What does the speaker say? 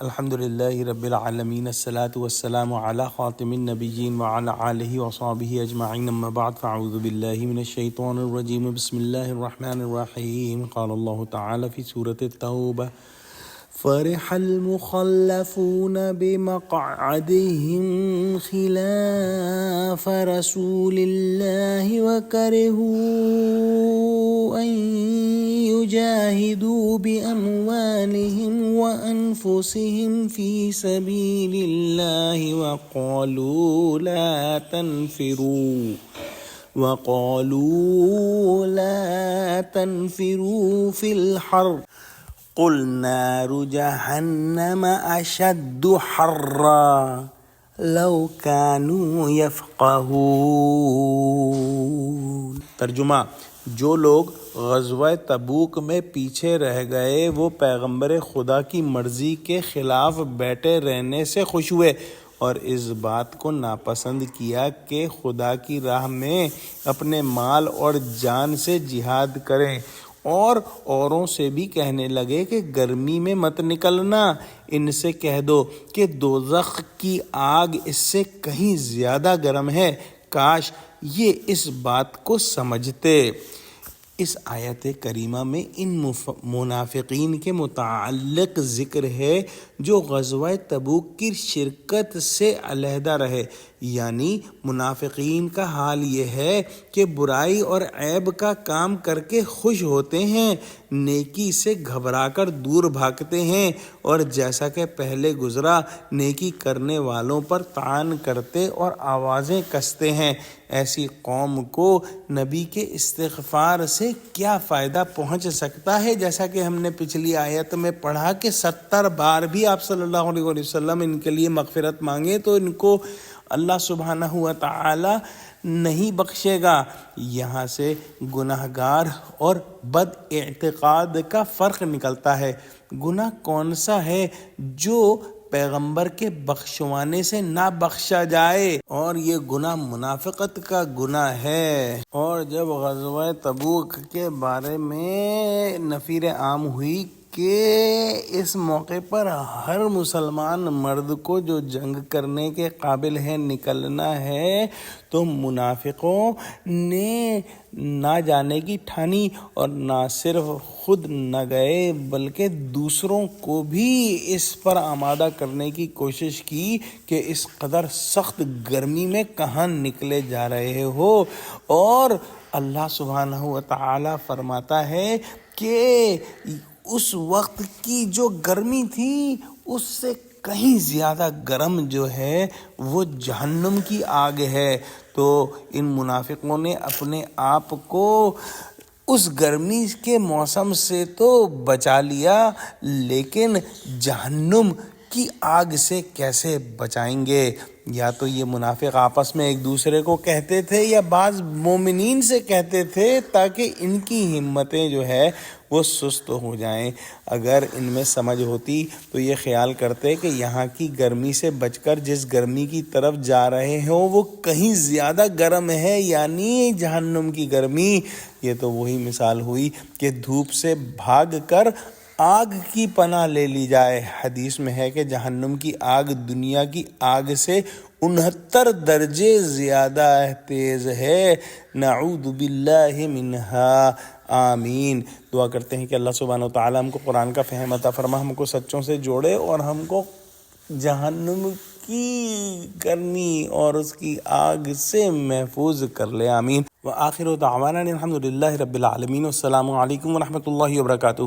الحمدللہ رب العالمین الصلاة والسلام علی خاتم النبیین وعلی آلہ وصحبہ اجمعین اما بعد فاعوذ باللہ من الشیطان الرجیم بسم اللہ الرحمن الرحیم قال اللہ تعالی فی سورة التوبہ فرح المخلفون بمقعدهم خلاف رسول اللہ وکرہوا ان يجاهدوا بأموالهم وأنفسهم في سبيل الله وقالوا لا تنفروا في الحر قل نار جهنم أشد حرا لو كانوا يفقهون۔ ترجمہ: جو لوگ غزوہ تبوک میں پیچھے رہ گئے وہ پیغمبر خدا کی مرضی کے خلاف بیٹھے رہنے سے خوش ہوئے اور اس بات کو ناپسند کیا کہ خدا کی راہ میں اپنے مال اور جان سے جہاد کریں، اور اوروں سے بھی کہنے لگے کہ گرمی میں مت نکلنا، ان سے کہہ دو کہ دوزخ کی آگ اس سے کہیں زیادہ گرم ہے، کاش یہ اس بات کو سمجھتے۔ اس آیت کریمہ میں ان منافقین کے متعلق ذکر ہے جو غزوہ تبوک کی شرکت سے علیحدہ رہے، یعنی منافقین کا حال یہ ہے کہ برائی اور عیب کا کام کر کے خوش ہوتے ہیں، نیکی سے گھبرا کر دور بھاگتے ہیں، اور جیسا کہ پہلے گزرا نیکی کرنے والوں پر طعن کرتے اور آوازیں کستے ہیں۔ ایسی قوم کو نبی کے استغفار سے کیا فائدہ پہنچ سکتا ہے؟ جیسا کہ ہم نے پچھلی آیت میں پڑھا کہ 70 بار بھی آپ صلی اللہ علیہ وسلم ان کے لیے مغفرت مانگے تو ان کو اللہ سبحانہ و تعالی نہیں بخشے گا۔ یہاں سے گناہگار اور بد اعتقاد کا فرق نکلتا ہے۔ گناہ کون سا ہے جو پیغمبر کے بخشوانے سے نہ بخشا جائے؟ اور یہ گناہ منافقت کا گناہ ہے۔ اور جب غزوہ تبوک کے بارے میں نفیر عام ہوئی کہ اس موقع پر ہر مسلمان مرد کو جو جنگ کرنے کے قابل ہے نکلنا ہے، تو منافقوں نے نہ جانے کی ٹھانی اور نہ صرف خود نہ گئے بلکہ دوسروں کو بھی اس پر آمادہ کرنے کی کوشش کی کہ اس قدر سخت گرمی میں کہاں نکلے جا رہے ہو۔ اور اللہ سبحانہ و تعالی فرماتا ہے کہ اس وقت کی جو گرمی تھی اس سے کہیں زیادہ گرم جو ہے وہ جہنم کی آگ ہے۔ تو ان منافقوں نے اپنے آپ کو اس گرمی کے موسم سے تو بچا لیا، لیکن جہنم کی آگ سے کیسے بچائیں گے؟ یا تو یہ منافق آپس میں ایک دوسرے کو کہتے تھے یا بعض مومنین سے کہتے تھے تاکہ ان کی ہمتیں جو ہے وہ سست ہو جائیں۔ اگر ان میں سمجھ ہوتی تو یہ خیال کرتے کہ یہاں کی گرمی سے بچ کر جس گرمی کی طرف جا رہے ہوں وہ کہیں زیادہ گرم ہے، یعنی جہنم کی گرمی۔ یہ تو وہی مثال ہوئی کہ دھوپ سے بھاگ کر آگ کی پناہ لے لی جائے۔ حدیث میں ہے کہ جہنم کی آگ دنیا کی آگ سے 69 درجے زیادہ تیز ہے، نعوذ باللہ منہا، آمین۔ دعا کرتے ہیں کہ اللہ سبحانہ و تعالی ہم کو قرآن کا فہم عطا فرما، ہم کو سچوں سے جوڑے اور ہم کو جہنم کی گرمی اور اس کی آگ سے محفوظ کر لے، آمین۔ وآخر دعوانا الحمدللہ رب العالمین، والسلام علیکم ورحمۃ اللہ وبرکاتہ۔